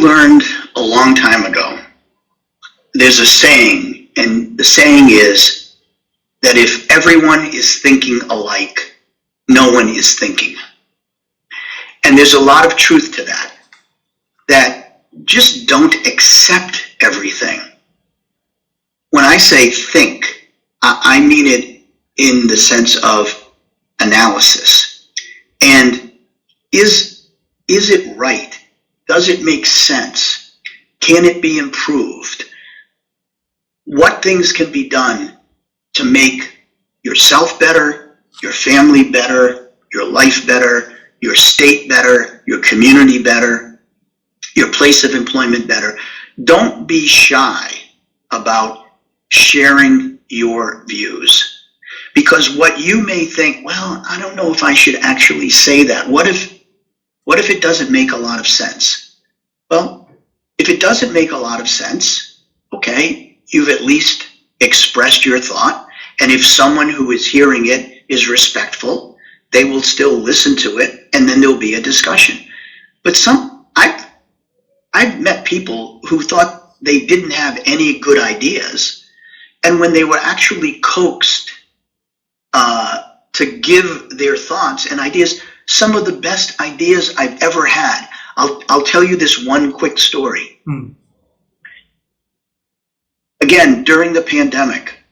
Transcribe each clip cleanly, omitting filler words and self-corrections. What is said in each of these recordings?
learned a long time ago, there's a saying, and the saying is that if everyone is thinking alike, no one is thinking. And there's a lot of truth to that, that just don't accept everything. When I say think, I mean it in the sense of analysis. And is it right? Does it make sense? Can it be improved? What things can be done to make yourself better, your family better, your life better, your state better, your community better, your place of employment better? Don't be shy about sharing your views, because what you may think, well, I don't know if I should actually say that. What if it doesn't make a lot of sense? Well, if it doesn't make a lot of sense, okay, you've at least expressed your thought, and if someone who is hearing it is respectful, they will still listen to it, and then there'll be a discussion. But I've met people who thought they didn't have any good ideas, and when they were actually coaxed to give their thoughts and ideas, some of the best ideas I've ever had. I'll tell you this one quick story. Again, during the pandemic,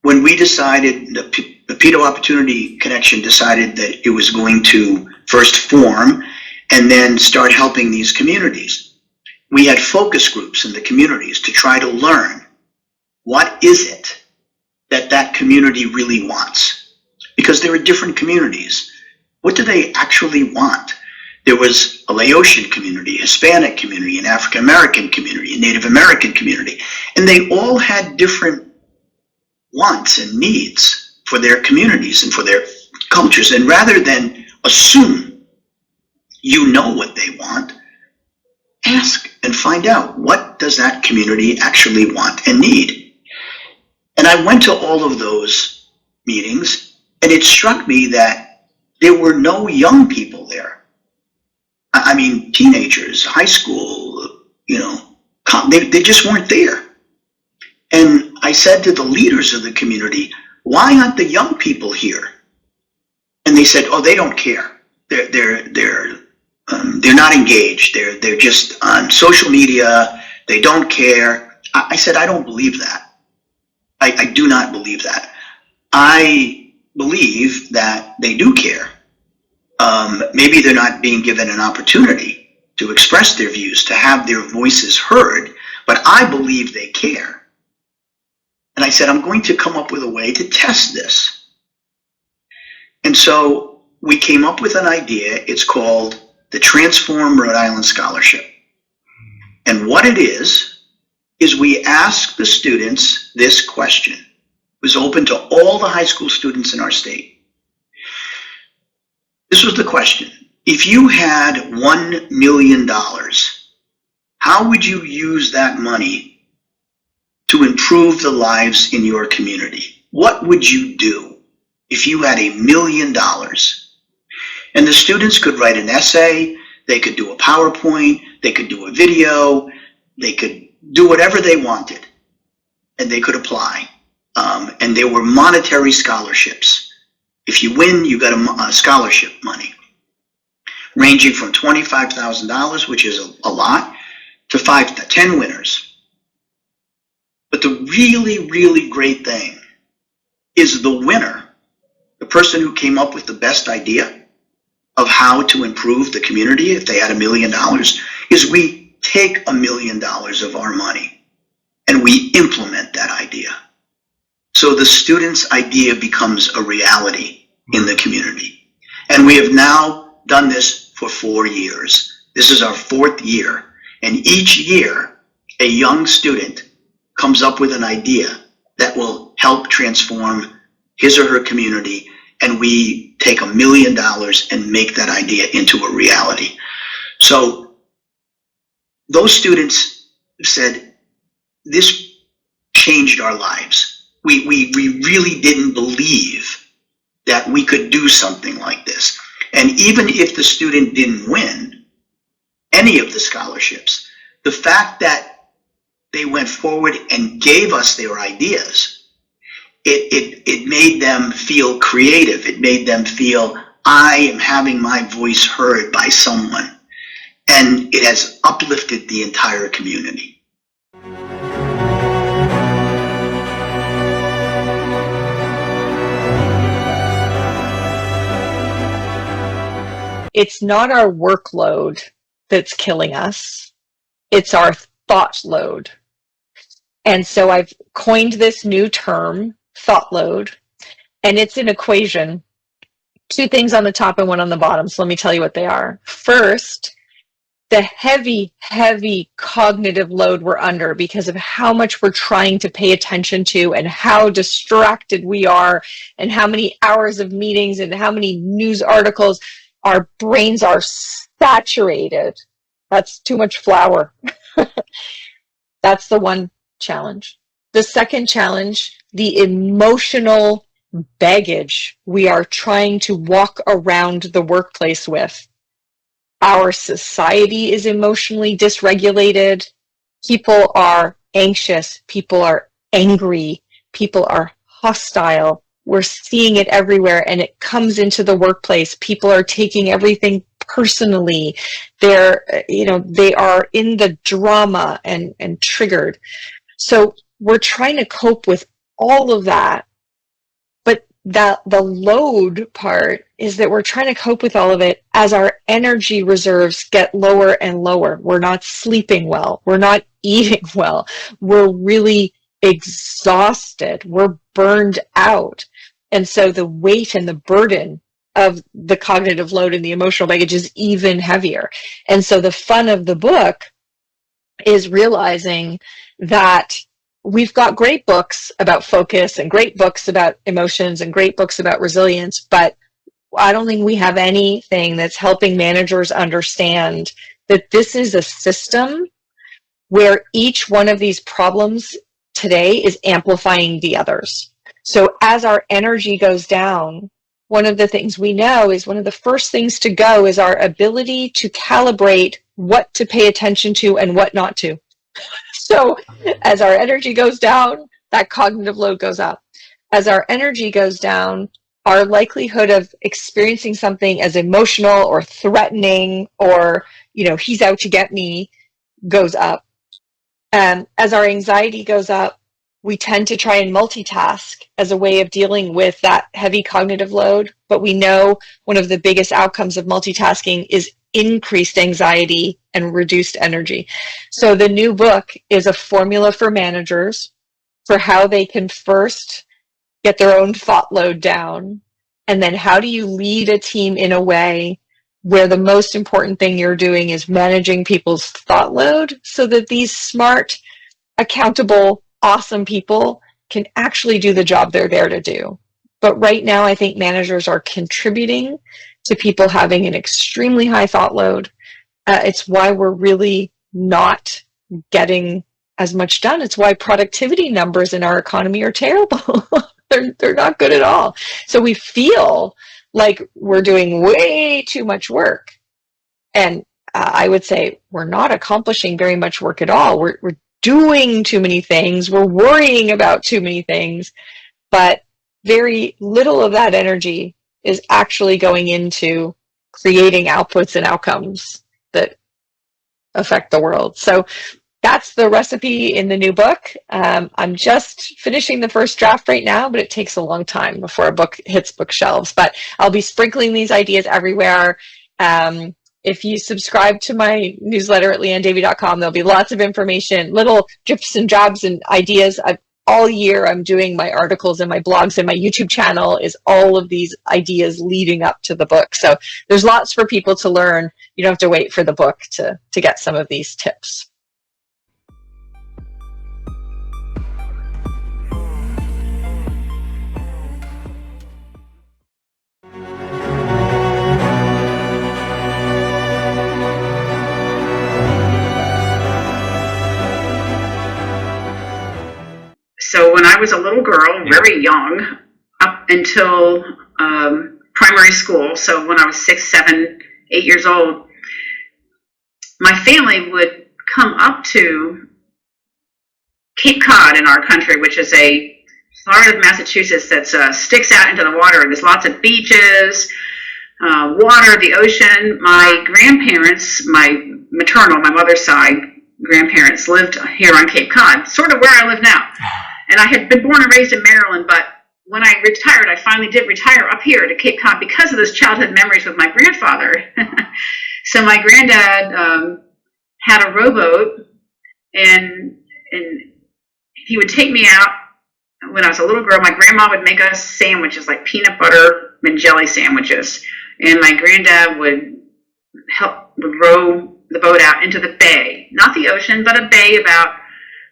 when we decided, the Pedo Opportunity Connection decided that it was going to first form and then start helping these communities, we had focus groups in the communities to try to learn what is it that community really wants. Because there are different communities. What do they actually want? There was a Laotian community, Hispanic community, an African American community, a Native American community, and they all had different wants and needs for their communities and for their cultures. And rather than assume you know what they want, ask and find out, what does that community actually want and need? And I went to all of those meetings, and it struck me that there were no young people there. I mean, teenagers, high school, they just weren't there. And I said to the leaders of the community, why aren't the young people here? And they said, oh, they don't care. They're not engaged. They're just on social media. They don't care. I said, I don't believe that. I do not believe that. I believe that they do care. Maybe they're not being given an opportunity to express their views, to have their voices heard, but I believe they care. And I said, I'm going to come up with a way to test this. And so we came up with an idea. It's called the Transform Rhode Island Scholarship. And what it is we ask the students this question. It was open to all the high school students in our state. This was the question. If you had $1 million, how would you use that money to improve the lives in your community? What would you do if you had $1 million? And the students could write an essay, they could do a PowerPoint, they could do a video, they could do whatever they wanted, and they could apply. And there were monetary scholarships. If you win, you got a scholarship money, ranging from $25,000, which is a lot, to 5 to 10 winners. But the really, really great thing is the winner, the person who came up with the best idea of how to improve the community if they had $1 million, is we take $1 million of our money and we implement that idea. So the student's idea becomes a reality in the community. And we have now done this for 4 years. This is our 4th year. And each year, a young student comes up with an idea that will help transform his or her community, and we take $1 million and make that idea into a reality. So those students said, this changed our lives. We really didn't believe that we could do something like this. And even if the student didn't win, any of the scholarships. The fact that they went forward and gave us their ideas, it made them feel creative. It made them feel, I am having my voice heard by someone. And it has uplifted the entire community. It's not our workload that's killing us. It's our thought load. And so I've coined this new term, thought load, and it's an equation. Two things on the top and one on the bottom. So let me tell you what they are. First, the heavy, heavy cognitive load we're under because of how much we're trying to pay attention to and how distracted we are and how many hours of meetings and how many news articles. Our brains are saturated. That's too much flour. That's the one challenge. The second challenge, the emotional baggage we are trying to walk around the workplace with. Our society is emotionally dysregulated. People are anxious. People are angry. People are hostile. We're seeing it everywhere, and it comes into the workplace. People are taking everything personally. They are in the drama and triggered. So we're trying to cope with all of that. But the load part is that we're trying to cope with all of it as our energy reserves get lower and lower. We're not sleeping well. We're not eating well. We're really exhausted. We're burned out. And so the weight and the burden of the cognitive load and the emotional baggage is even heavier. And so the fun of the book is realizing that we've got great books about focus and great books about emotions and great books about resilience, but I don't think we have anything that's helping managers understand that this is a system where each one of these problems today is amplifying the others. So as our energy goes down, one of the things we know is one of the first things to go is our ability to calibrate what to pay attention to and what not to. So as our energy goes down, that cognitive load goes up. As our energy goes down, our likelihood of experiencing something as emotional or threatening or, he's out to get me goes up. As our anxiety goes up, we tend to try and multitask as a way of dealing with that heavy cognitive load. But we know one of the biggest outcomes of multitasking is increased anxiety and reduced energy. So the new book is a formula for managers for how they can first get their own thought load down. And then how do you lead a team in a way where the most important thing you're doing is managing people's thought load so that these smart, accountable, awesome people can actually do the job they're there to do. But right now, I think managers are contributing to people having an extremely high thought load. It's why we're really not getting as much done. It's why productivity numbers in our economy are terrible. They're not good at all. So we feel like we're doing way too much work. And I would say we're not accomplishing very much work at all. We're doing too many things. We're worrying about too many things. But very little of that energy is actually going into creating outputs and outcomes that affect the world. So that's the recipe in the new book. I'm just finishing the first draft right now, but it takes a long time before a book hits bookshelves. But I'll be sprinkling these ideas everywhere. If you subscribe to my newsletter at lianedavey.com, there'll be lots of information, little drips and jabs and ideas. All year I'm doing my articles and my blogs, and my YouTube channel is all of these ideas leading up to the book. So there's lots for people to learn. You don't have to wait for the book to get some of these tips. So when I was a little girl, very young, up until primary school, so when I was 6, 7, 8 years old, my family would come up to Cape Cod in our country, which is a part of Massachusetts that sticks out into the water. There's lots of beaches, water, the ocean. My grandparents, my mother's side grandparents, lived here on Cape Cod, sort of where I live now. And I had been born and raised in Maryland, but when I retired, I finally did retire up here to Cape Cod because of those childhood memories with my grandfather. So my granddad had a rowboat, and he would take me out when I was a little girl. My grandma would make us sandwiches, like peanut butter and jelly sandwiches, and my granddad would row the boat out into the bay, not the ocean, but a bay about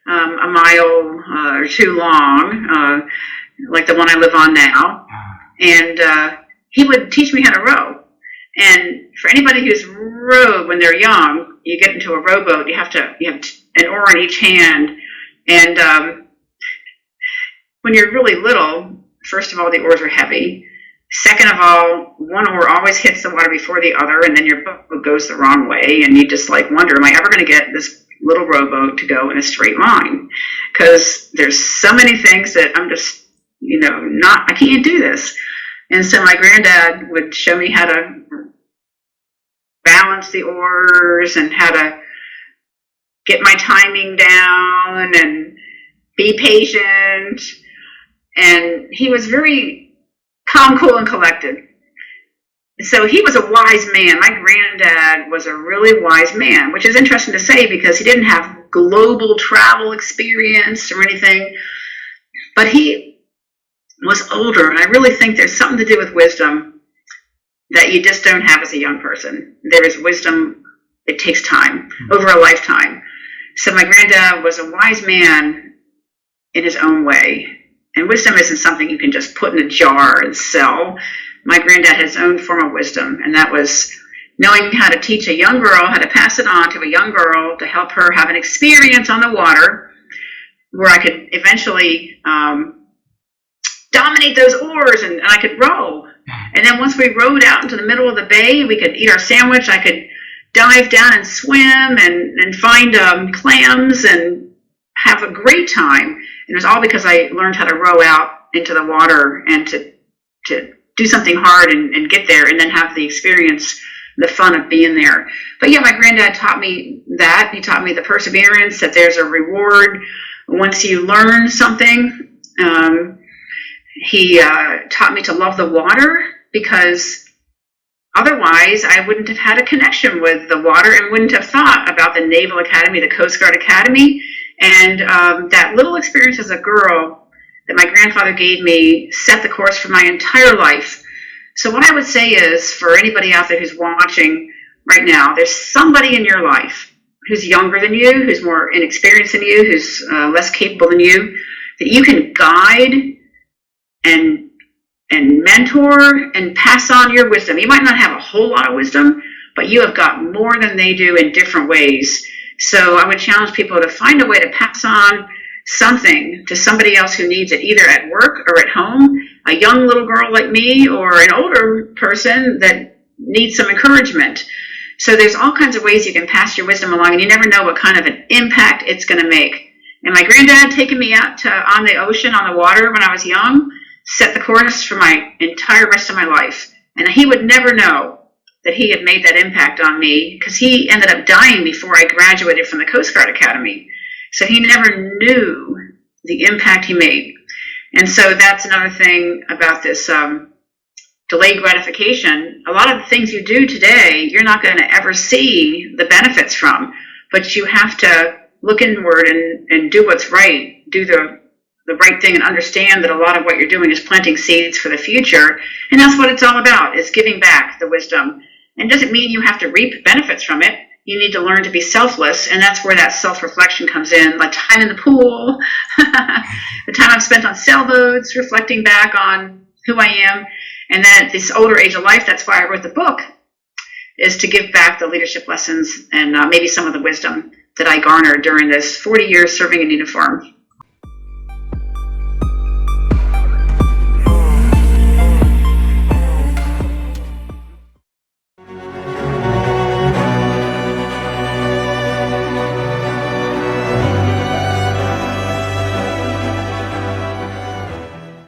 a mile or two long, like the one I live on now. And he would teach me how to row. And for anybody who's rowed when they're young, you get into a rowboat, you have an oar in each hand. And when you're really little, first of all, the oars are heavy. Second of all, one oar always hits the water before the other, and then your boat goes the wrong way, and you just like wonder, am I ever going to get this little rowboat to go in a straight line? Because there's so many things that I'm just, I can't do this. And so my granddad would show me how to balance the oars and how to get my timing down and be patient. And he was very calm, cool, and collected. So he was a wise man. My granddad was a really wise man, which is interesting to say because he didn't have global travel experience or anything, but he was older. And I really think there's something to do with wisdom that you just don't have as a young person. There is wisdom. It takes time, over a lifetime. So my granddad was a wise man in his own way. And wisdom isn't something you can just put in a jar and sell. My granddad had his own form of wisdom, and that was knowing how to teach a young girl, how to pass it on to a young girl to help her have an experience on the water where I could eventually dominate those oars and I could row. And then once we rowed out into the middle of the bay, we could eat our sandwich. I could dive down and swim and find clams and have a great time. And it was all because I learned how to row out into the water and to do something hard and get there and then have the experience, the fun of being there. But yeah, my granddad taught me that. He taught me the perseverance, that there's a reward once you learn something. He taught me to love the water because otherwise I wouldn't have had a connection with the water and wouldn't have thought about the Naval Academy, the Coast Guard Academy. And that little experience as a girl that my grandfather gave me set the course for my entire life. So what I would say is, for anybody out there who's watching right now, there's somebody in your life who's younger than you, who's more inexperienced than you, who's less capable than you, that you can guide and mentor and pass on your wisdom. You might not have a whole lot of wisdom, but you have got more than they do in different ways. So I would challenge people to find a way to pass on something to somebody else who needs it, either at work or at home, a young little girl like me or an older person that needs some encouragement. So there's all kinds of ways you can pass your wisdom along, and you never know what kind of an impact it's going to make. And my granddad taking me out on the ocean, on the water when I was young, set the course for my entire rest of my life. And he would never know that he had made that impact on me because he ended up dying before I graduated from the Coast Guard Academy. So he never knew the impact he made. And so that's another thing about this delayed gratification. A lot of the things you do today, you're not going to ever see the benefits from, but you have to look inward and do what's right, do the right thing, and understand that a lot of what you're doing is planting seeds for the future. And that's what it's all about, is giving back the wisdom. And it doesn't mean you have to reap benefits from it. You need to learn to be selfless, and that's where that self-reflection comes in, like time in the pool, the time I've spent on sailboats, reflecting back on who I am. And then at this older age of life, that's why I wrote the book, is to give back the leadership lessons and maybe some of the wisdom that I garnered during this 40 years serving in uniform.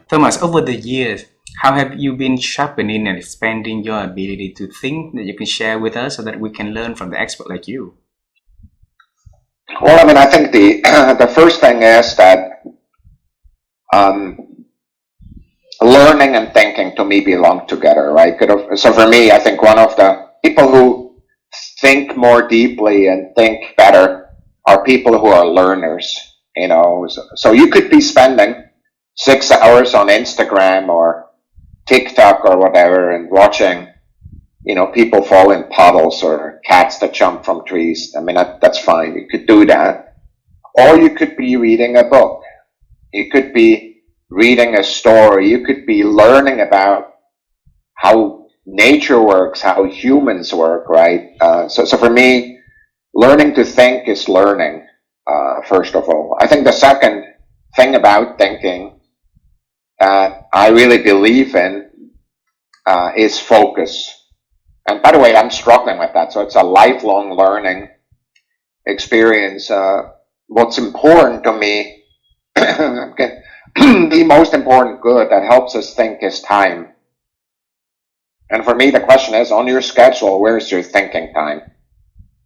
Thomas, over the years, how have you been sharpening and expanding your ability to think that you can share with us so that we can learn from the expert like you? Well, I mean, I think the first thing is that learning and thinking to me belong together, right? So for me, I think one of the people who think more deeply and think better are people who are learners, you know. So you could be spending 6 hours on Instagram or TikTok or whatever and watching, you know, people fall in puddles or cats that jump from trees. I mean, that's fine. You could do that. Or you could be reading a book. You could be reading a story. You could be learning about how nature works, how humans work, right? So for me, learning to think is learning, first of all. I think the second thing about thinking that I really believe in is focus. And by the way, I'm struggling with that. So it's a lifelong learning experience. What's important to me, the most important good that helps us think is time. And for me, the question is, on your schedule, where's your thinking time?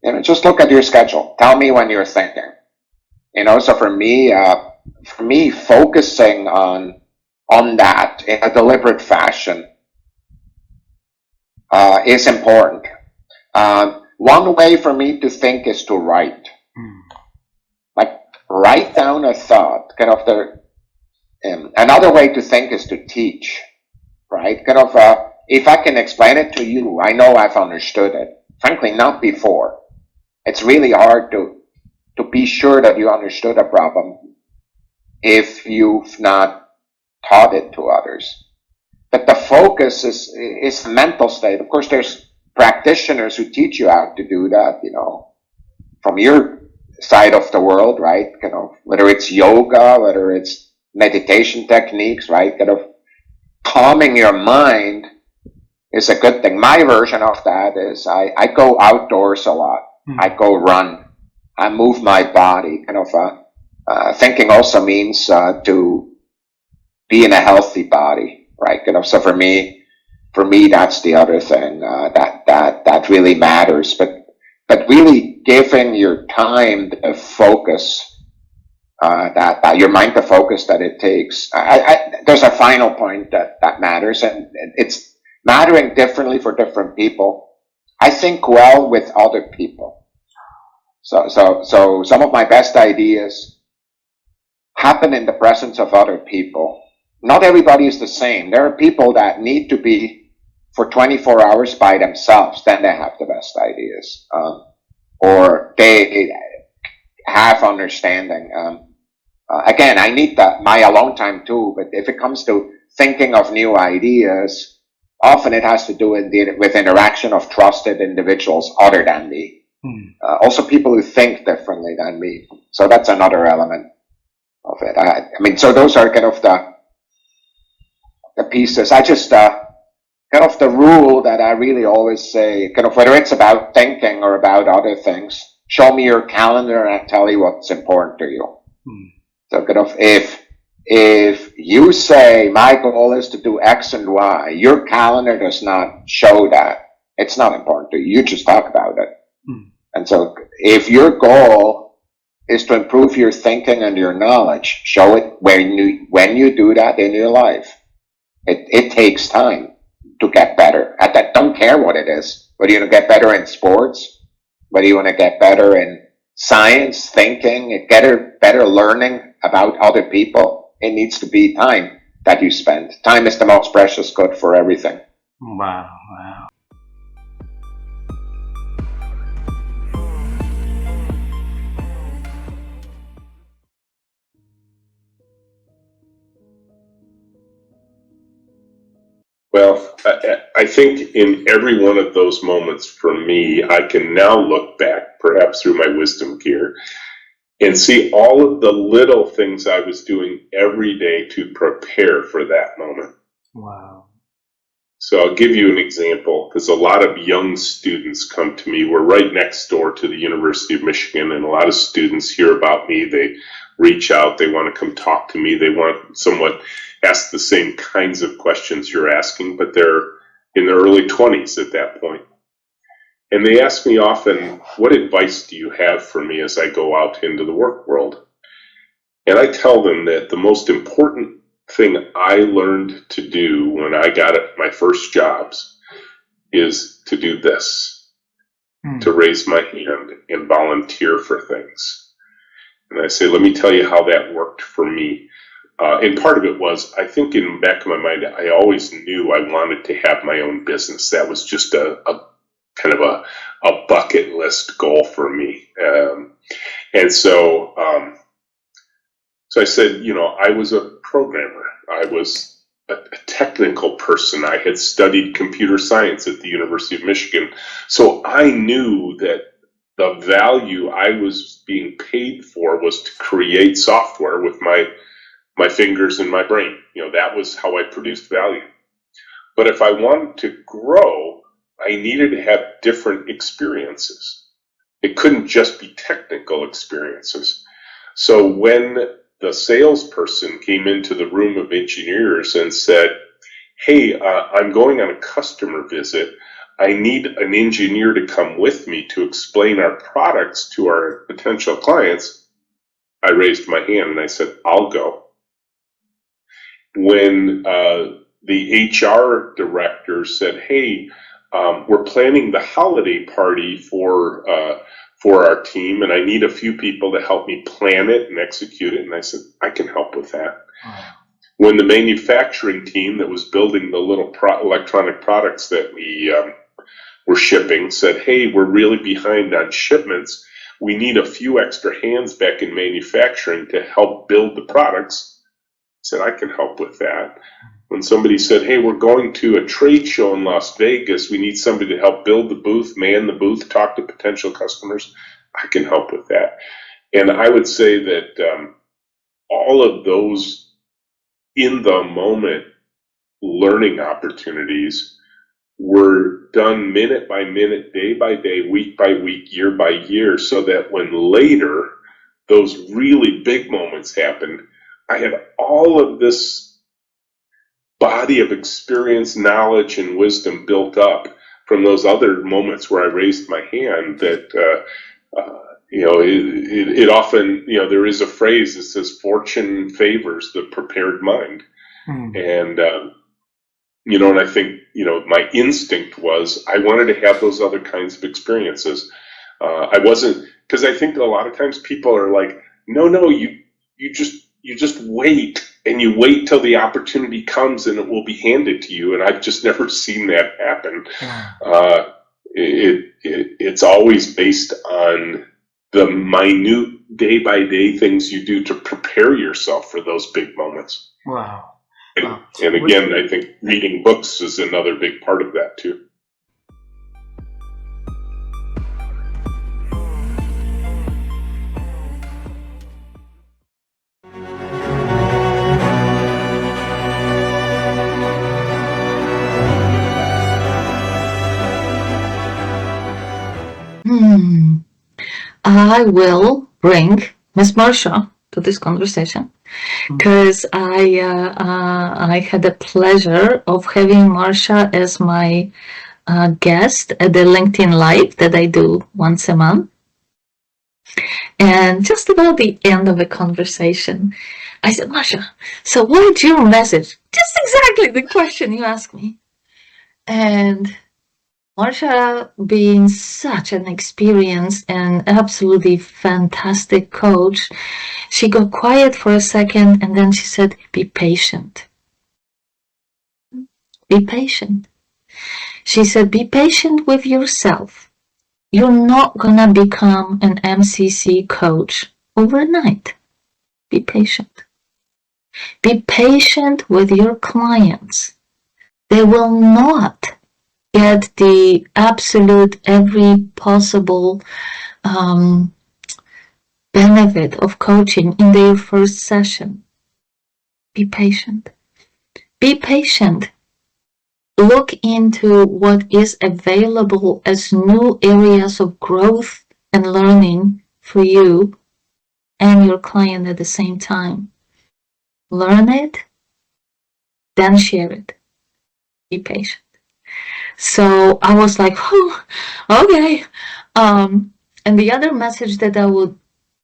You know, just look at your schedule. Tell me when you're thinking. You know, so for me, focusing on that in a deliberate fashion is important. One way for me to think is to write. Like, write down a thought. Kind of another way to think is to teach, right? Kind of, if I can explain it to you, I know I've understood it. Frankly, not before. It's really hard to be sure that you understood a problem if you've not taught it to others. But the focus is a mental state. Of course, there's practitioners who teach you how to do that, you know, from your side of the world, right? You know, whether it's yoga, whether it's meditation techniques, right? Kind of calming your mind is a good thing. My version of that is I go outdoors a lot. I go run. I move my body. Kind of thinking also means to be in a healthy body, right? You know, so for me, that's the other thing that really matters. But really giving your time the focus that your mind the focus that it takes. There's a final point that matters, and it's mattering differently for different people. I think well with other people. So some of my best ideas happen in the presence of other people. Not everybody is the same. There are people that need to be for 24 hours by themselves, then they have the best ideas. Or they have understanding. Again, I need my alone time too, but if it comes to thinking of new ideas, often it has to do with interaction of trusted individuals other than me. Also people who think differently than me. So that's another element of it. I mean, so those are kind of the pieces. I just, kind of the rule that I really always say, kind of whether it's about thinking or about other things, show me your calendar and I'll tell you what's important to you. So kind of if you say my goal is to do X and Y, your calendar does not show that. It's not important to you. You just talk about it. And so if your goal is to improve your thinking and your knowledge, show it when you do that in your life. It takes time to get better. I don't care what it is. Whether you want to get better in sports, whether you want to get better in science, thinking, get better learning about other people, it needs to be time that you spend. Time is the most precious good for everything. Wow. Well, I think in every one of those moments for me, I can now look back, perhaps through my wisdom gear, and see all of the little things I was doing every day to prepare for that moment. Wow. So I'll give you an example, because a lot of young students come to me. We're right next door to the University of Michigan, and a lot of students hear about me. They reach out. They want to come talk to me. They want somewhat ask the same kinds of questions you're asking, but they're in their early 20s at that point. And they ask me often, what advice do you have for me as I go out into the work world? And I tell them that the most important thing I learned to do when I got my first jobs is to do this, to raise my hand and volunteer for things. And I say, let me tell you how that worked for me. And part of it was, I think in the back of my mind, I always knew I wanted to have my own business. That was just a kind of a bucket list goal for me. And so I said, I was a programmer. I was a technical person. I had studied computer science at the University of Michigan. So I knew that the value I was being paid for was to create software with my fingers and my brain. That was how I produced value. But if I wanted to grow, I needed to have different experiences. It couldn't just be technical experiences. So when the salesperson came into the room of engineers and said, hey, I'm going on a customer visit. I need an engineer to come with me to explain our products to our potential clients, I raised my hand and I said, I'll go. When the HR director said, hey, we're planning the holiday party for our team, and I need a few people to help me plan it and execute it. And I said, I can help with that. Wow. When the manufacturing team that was building the little electronic products that we were shipping said, hey, we're really behind on shipments. We need a few extra hands back in manufacturing to help build the products. I said, I can help with that. When somebody said, hey, we're going to a trade show in Las Vegas, we need somebody to help build the booth, man the booth, talk to potential customers, I can help with that. And I would say that all of those in the moment learning opportunities were done minute by minute, day by day, week by week, year by year, so that when later those really big moments happened, I had all of this body of experience, knowledge, and wisdom built up from those other moments where I raised my hand that, it often, there is a phrase that says fortune favors the prepared mind. And, and I think, my instinct was I wanted to have those other kinds of experiences. I wasn't, because I think that a lot of times people are like, no, you just wait. And you wait till the opportunity comes and it will be handed to you. And I've just never seen that happen. It's always based on the minute day by day things you do to prepare yourself for those big moments. Wow. And again, I think reading books is another big part of that too. I will bring Miss Marsha to this conversation because I had the pleasure of having Marsha as my guest at the LinkedIn Live that I do once a month. And just about the end of the conversation, I said, Marsha, so what's your message? Just exactly the question you asked me. And Marsha, being such an experienced and absolutely fantastic coach, she got quiet for a second and then she said, be patient. Be patient. She said, be patient with yourself. You're not gonna become an MCC coach overnight. Be patient. Be patient with your clients. They will not get the absolute every possible benefit of coaching in their first session. Be patient. Be patient. Look into what is available as new areas of growth and learning for you and your client at the same time. Learn it, then share it. Be patient. So I was like, oh, okay. And the other message that I would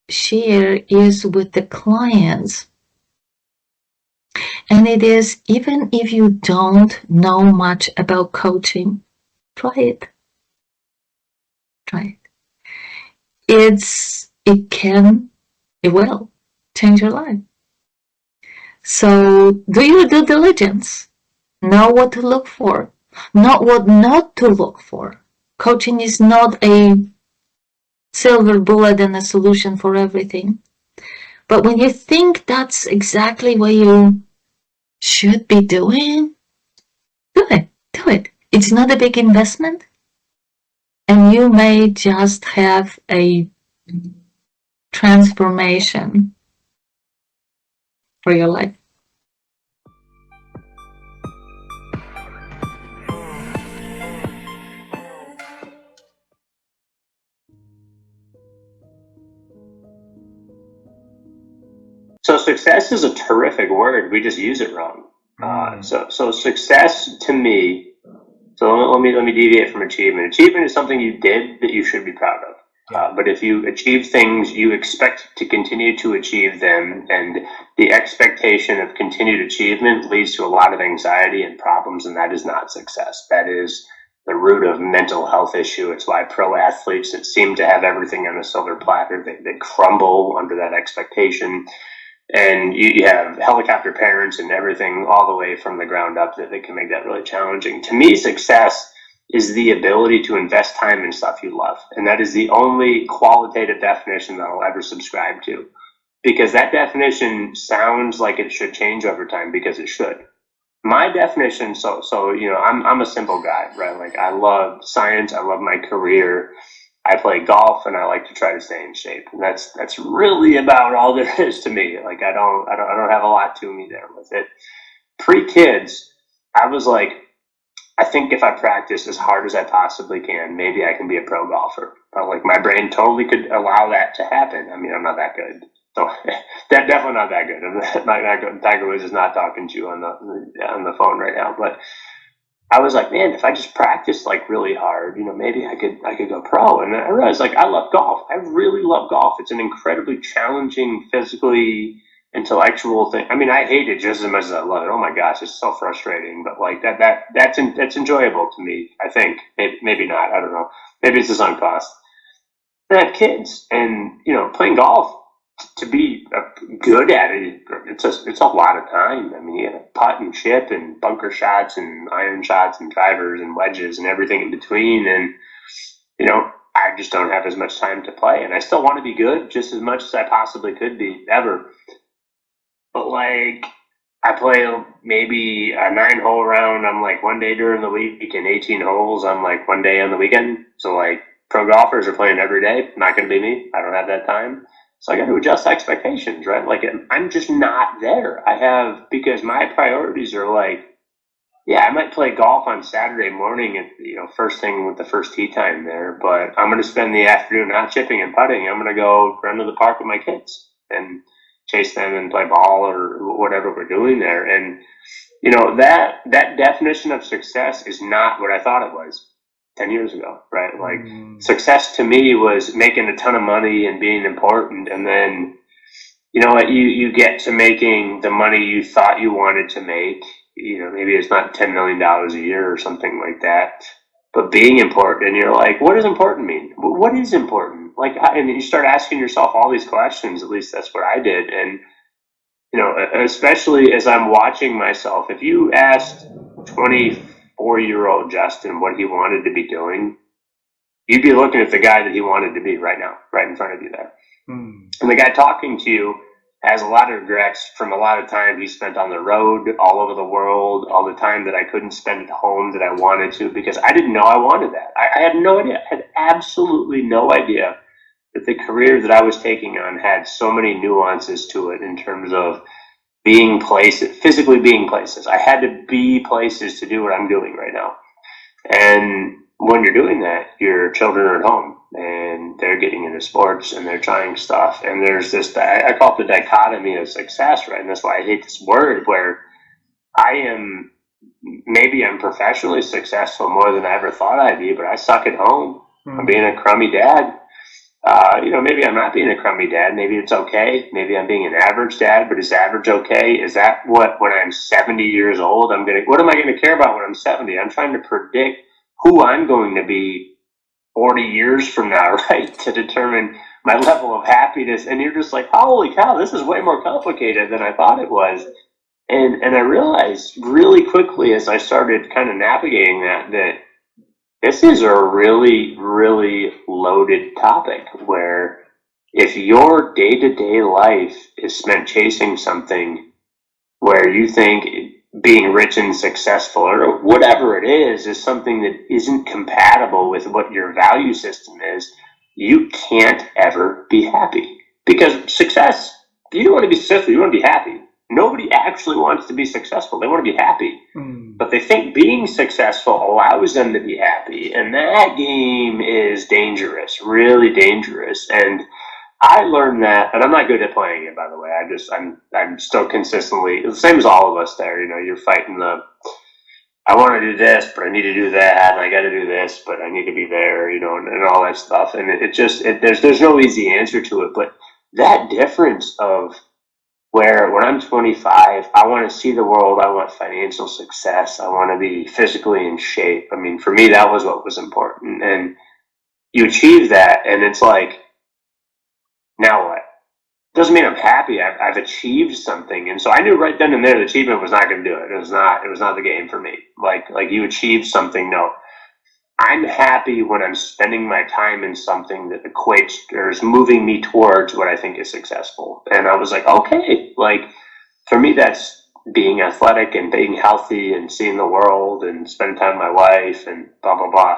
share is with the clients. And it is, even if you don't know much about coaching, try it. Try it. It will change your life. So do your due diligence. Know what to look for, not what not to look for. Coaching is not a silver bullet and a solution for everything. But when you think that's exactly what you should be doing, do it. Do it. It's not a big investment. And you may just have a transformation for your life. So success is a terrific word. We just use it wrong. So success to me. So let me deviate from achievement. Achievement is something you did that you should be proud of. But if you achieve things, you expect to continue to achieve them, and the expectation of continued achievement leads to a lot of anxiety and problems, and that is not success. That is the root of mental health issue. It's why pro athletes that seem to have everything on a silver platter, they crumble under that expectation. And you have helicopter parents and everything all the way from the ground up that can make that really challenging. To me, success is the ability to invest time in stuff you love. And that is the only qualitative definition that I'll ever subscribe to. Because that definition sounds like it should change over time, because it should. My definition, so you know, I'm a simple guy, right? Like, I love science, I love my career. I play golf, and I like to try to stay in shape. And that's really about all there is to me. Like, I don't have a lot to me there with it. Pre-kids, I was like, I think if I practice as hard as I possibly can, maybe I can be a pro golfer. But like, my brain totally could allow that to happen. I mean, I'm not that good. So that definitely not that good. I'm not good. Tiger Woods is not talking to you on the phone right now, but I was like, man, if I just practice like really hard, you know, maybe I could go pro. And I realized, like, I love golf. I really love golf. It's an incredibly challenging, physically, intellectual thing. I mean, I hate it just as much as I love it. Oh my gosh, it's so frustrating. But like that's enjoyable to me. I think maybe not. I don't know. Maybe it's a sunk cost. I have kids, and you know, playing golf, to be good at it, it's a lot of time. I mean, you have putt and chip and bunker shots and iron shots and drivers and wedges and everything in between. And, you know, I just don't have as much time to play. And I still want to be good just as much as I possibly could be, ever. But, like, I play maybe a 9-hole round. I'm like one day during the week, and 18 holes. I'm like one day on the weekend. So, like, pro golfers are playing every day. Not going to be me. I don't have that time. So I got to adjust expectations, right? Like, I'm just not there. Because my priorities are like, yeah, I might play golf on Saturday morning at, you know, first thing with the first tee time there, but I'm going to spend the afternoon not chipping and putting. I'm going to go run to the park with my kids and chase them and play ball or whatever we're doing there. And, you know, that definition of success is not what I thought it was 10 years ago, right? Like, success to me was making a ton of money and being important. And then, you know what, you get to making the money you thought you wanted to make. You know, maybe it's not $10 million a year or something like that, but being important. And you're like, what does important mean? What is important? Like, and you start asking yourself all these questions. At least that's what I did. And, you know, especially as I'm watching myself, if you asked 24-year-old Justin what he wanted to be doing, you'd be looking at the guy that he wanted to be right now, right in front of you there. And the guy talking to you has a lot of regrets from a lot of time he spent on the road, all over the world, all the time that I couldn't spend at home that I wanted to, because I didn't know I wanted that. I had no idea. I had absolutely no idea that the career that I was taking on had so many nuances to it in terms of being places, physically being places. I had to be places to do what I'm doing right now. And when you're doing that, your children are at home and they're getting into sports and they're trying stuff. And there's this, I call it the dichotomy of success, right? And that's why I hate this word, where maybe I'm professionally successful more than I ever thought I'd be, but I suck at home. I'm being a crummy dad. Maybe I'm not being a crummy dad. Maybe it's okay. Maybe I'm being an average dad, but is average okay? Is that what, when I'm 70 years old, what am I going to care about when I'm 70? I'm trying to predict who I'm going to be 40 years from now, right? To determine my level of happiness. And you're just like, holy cow, this is way more complicated than I thought it was. And I realized really quickly as I started kind of navigating that this is a really, really loaded topic, where if your day-to-day life is spent chasing something where you think being rich and successful or whatever it is something that isn't compatible with what your value system is, you can't ever be happy. Because success, if you don't want to be successful, you want to be happy. Nobody actually wants to be successful. They want to be happy. But they think being successful allows them to be happy. And that game is dangerous, really dangerous. And I learned that, and I'm not good at playing it, by the way. I'm still consistently, the same as all of us there, you're fighting I want to do this, but I need to do that, and I got to do this, but I need to be there, and all that stuff. And there's no easy answer to it, but that difference of where when I'm 25, I want to see the world, I want financial success, I want to be physically in shape. I mean, for me, that was what was important. And you achieve that, and it's like, now what? Doesn't mean I'm happy. I've achieved something. And so I knew right then and there the achievement was not going to do it. It was not the game for me. Like you achieved something. No, I'm happy when I'm spending my time in something that equates or is moving me towards what I think is successful. And I was like, okay, for me, that's being athletic and being healthy and seeing the world and spending time with my wife and blah, blah, blah.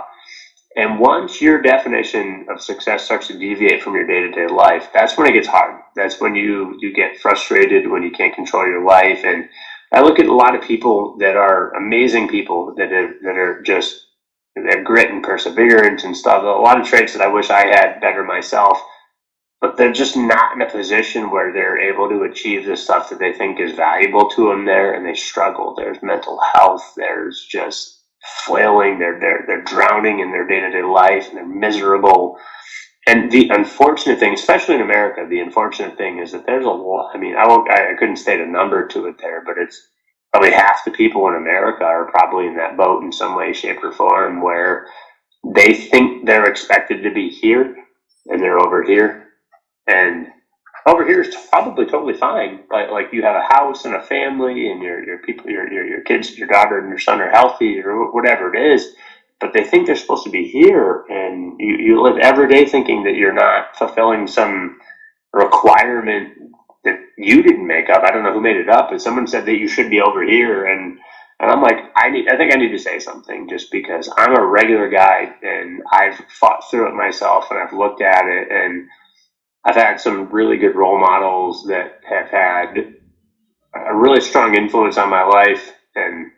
And once your definition of success starts to deviate from your day-to-day life, that's when it gets hard. That's when you get frustrated, when you can't control your life. And I look at a lot of people that are amazing people that are just, they have grit and perseverance and stuff. A lot of traits that I wish I had better myself, but they're just not in a position where they're able to achieve the stuff that they think is valuable to them there, and they struggle. There's mental health. There's just flailing, they're drowning in their day-to-day life, and they're miserable. And the unfortunate thing, especially in America, the unfortunate thing is that there's a lot. I mean, I couldn't state a number to it there, but it's probably half the people in America are probably in that boat in some way, shape, or form, where they think they're expected to be here and they're over here. And over here is probably totally fine, but you have a house and a family, and your people, your kids, your daughter and your son are healthy, or whatever it is, but they think they're supposed to be here, and you live every day thinking that you're not fulfilling some requirement that you didn't make up. I don't know who made it up, but someone said that you should be over here, and I'm like, I think I need to say something, just because I'm a regular guy and I've fought through it myself, and I've looked at it, and I've had some really good role models that have had a really strong influence on my life, and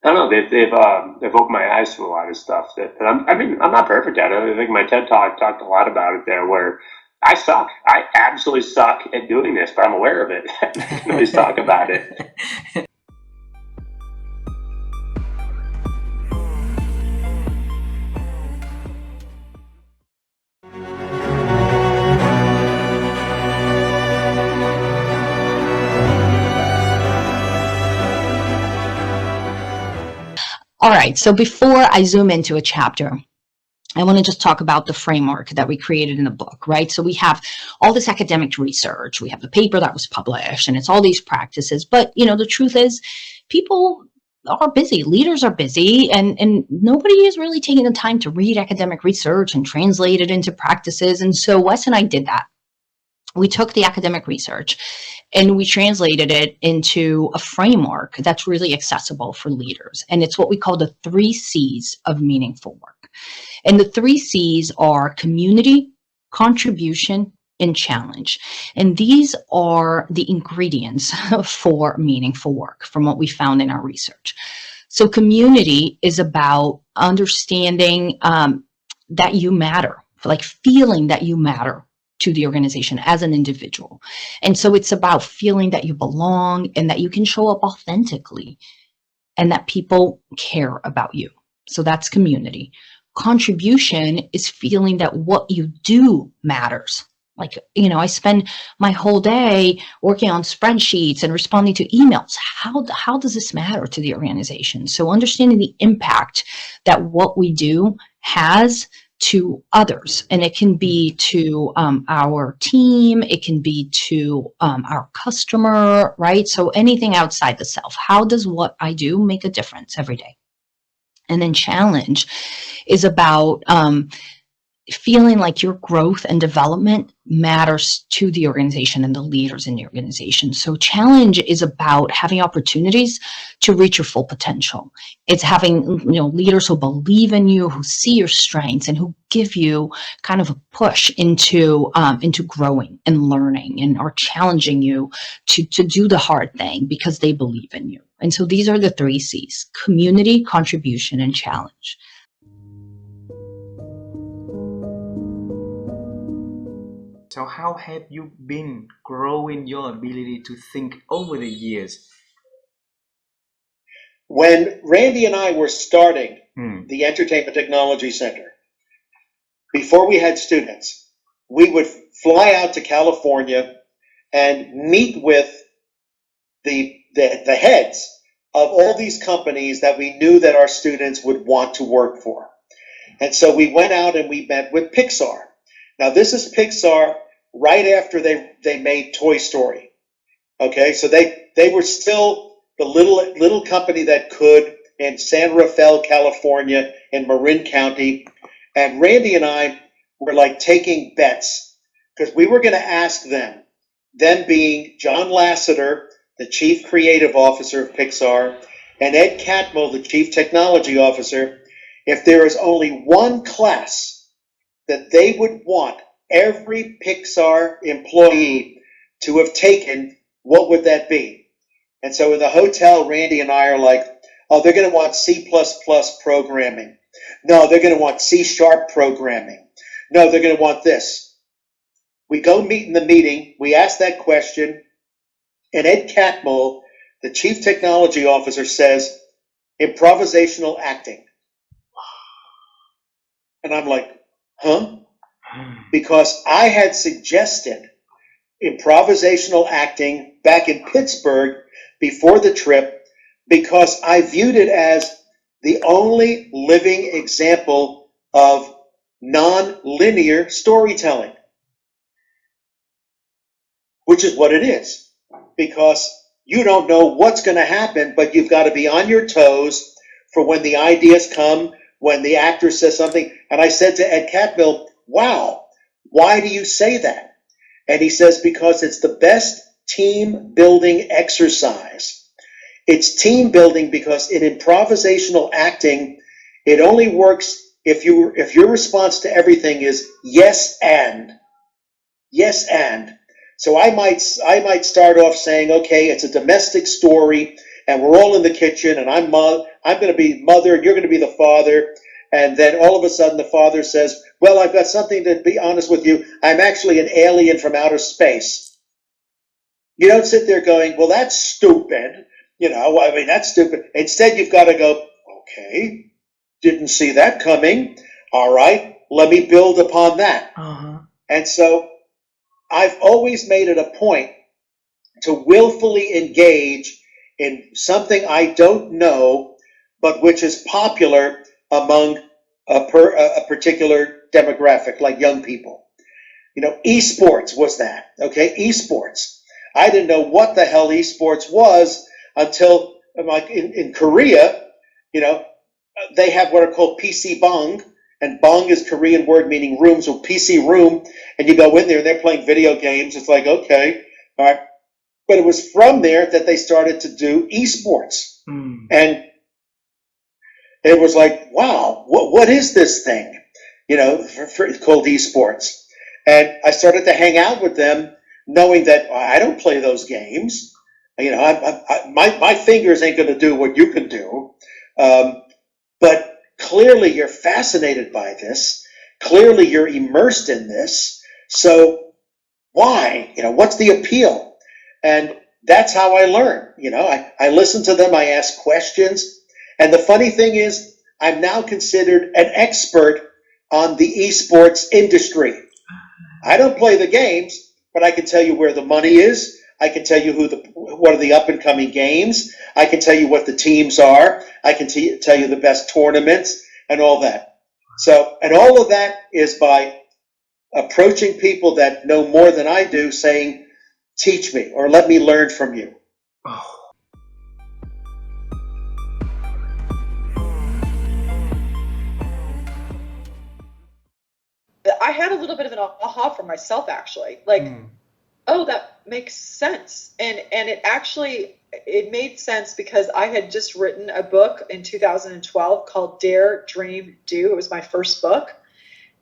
I don't know, they've opened my eyes to a lot of stuff that I'm not perfect at it. I think my TED Talk talked a lot about it there, where I suck. I absolutely suck at doing this, but I'm aware of it. I can always talk about it. All right, so before I zoom into a chapter, I want to just talk about the framework that we created in the book, right? So we have all this academic research, we have the paper that was published, and it's all these practices. But, the truth is, people are busy, leaders are busy, and nobody is really taking the time to read academic research and translate it into practices. And so Wes and I did that. We took the academic research and we translated it into a framework that's really accessible for leaders. And it's what we call the 3 C's of meaningful work. And the 3 C's are community, contribution, and challenge. And these are the ingredients for meaningful work from what we found in our research. So community is about understanding that you matter, like feeling that you matter to the organization as an individual. And so it's about feeling that you belong and that you can show up authentically and that people care about you. So that's community. Contribution is feeling that what you do matters. Like, I spend my whole day working on spreadsheets and responding to emails. How does this matter to the organization? So understanding the impact that what we do has to others, and it can be to our team, it can be to our customer, right? So anything outside the self. How does what I do make a difference every day? And then challenge is about feeling like your growth and development matters to the organization and the leaders in the organization. So challenge is about having opportunities to reach your full potential. It's having, leaders who believe in you, who see your strengths, and who give you kind of a push into growing and learning, and are challenging you to do the hard thing because they believe in you. And so these are the 3 C's: community, contribution, and challenge. So how have you been growing your ability to think over the years? When Randy and I were starting the Entertainment Technology Center, before we had students, we would fly out to California and meet with the heads of all these companies that we knew that our students would want to work for. And so we went out and we met with Pixar. Now this is Pixar right after they made Toy Story. Okay, so they were still the little company that could in San Rafael, California, in Marin County. And Randy and I were like taking bets because we were going to ask them being John Lasseter, the Chief Creative Officer of Pixar, and Ed Catmull, the Chief Technology Officer, if there is only one class that they would want every Pixar employee to have taken, what would that be? And so in the hotel, Randy and I are like, oh, they're going to want C++ programming. No, they're going to want C# programming. No, they're going to want this. We go meet in the meeting. We ask that question. And Ed Catmull, the Chief Technology Officer, says, improvisational acting. And I'm like, huh? Because I had suggested improvisational acting back in Pittsburgh before the trip because I viewed it as the only living example of non-linear storytelling, which is what it is, because you don't know what's going to happen, but you've got to be on your toes for when the ideas come, when the actor says something. And I said to Ed Catmull, wow, why do you say that? And he says, because it's the best team building exercise. It's team building because in improvisational acting, it only works if your response to everything is yes and. Yes and. So I might start off saying, okay, it's a domestic story and we're all in the kitchen and I'm going to be mother and you're going to be the father. And then all of a sudden the father says, well, I've got something to be honest with you. I'm actually an alien from outer space. You don't sit there going, well, that's stupid. That's stupid. Instead, you've got to go, okay, didn't see that coming. All right, let me build upon that. Uh-huh. And so I've always made it a point to willfully engage in something I don't know, but which is popular among a particular demographic, like young people. Esports was that, okay? Esports. I didn't know what the hell esports was until, like in Korea, they have what are called PC bong, and bong is Korean word meaning room, so PC room, and you go in there and they're playing video games. It's like, okay, all right. But it was from there that they started to do esports. And it was like, wow, what is this thing? Called esports. And I started to hang out with them, knowing that I don't play those games. My fingers ain't going to do what you can do. But clearly you're fascinated by this. Clearly you're immersed in this. So why? What's the appeal? And that's how I learn. I listen to them. I ask questions. And the funny thing is, I'm now considered an expert on the esports industry. I don't play the games, but I can tell you where the money is. I can tell you what are the up and coming games. I can tell you what the teams are. I can tell you the best tournaments and all that. So, and all of that is by approaching people that know more than I do, saying, teach me or let me learn from you. I had a little bit of an aha for myself, actually. Like, oh, that makes sense. And it made sense because I had just written a book in 2012 called Dare, Dream, Do. It was my first book.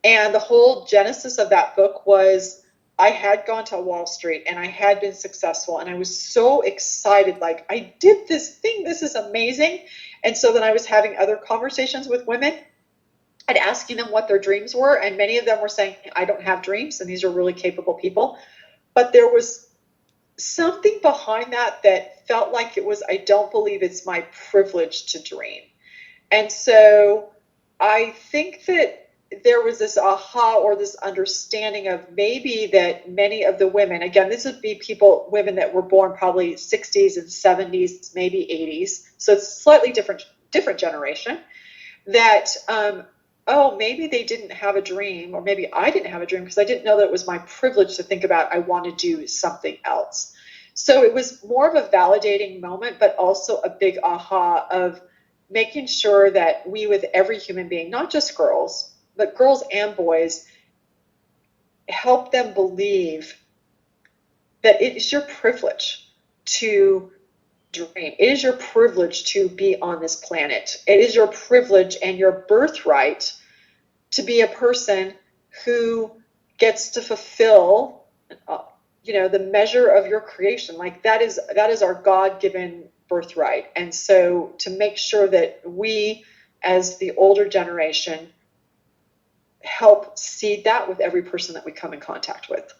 And the whole genesis of that book was I had gone to Wall Street and I had been successful. And I was so excited, like, I did this thing. This is amazing. And so then I was having other conversations with women and asking them what their dreams were. And many of them were saying, I don't have dreams. And these are really capable people. But there was something behind that felt like it was, I don't believe it's my privilege to dream. And so I think that there was this aha or this understanding of maybe that many of the women, again, this would be women that were born probably 60s and 70s, maybe 80s. So it's a slightly different generation that, maybe they didn't have a dream, or maybe I didn't have a dream because I didn't know that it was my privilege to think about I want to do something else. So it was more of a validating moment, but also a big aha of making sure that we, with every human being, not just girls, but girls and boys, help them believe that it is your privilege to dream. It is your privilege to be on this planet. It is your privilege and your birthright to be a person who gets to fulfill, the measure of your creation. Like that is our God-given birthright. And so to make sure that we, as the older generation, help seed that with every person that we come in contact with.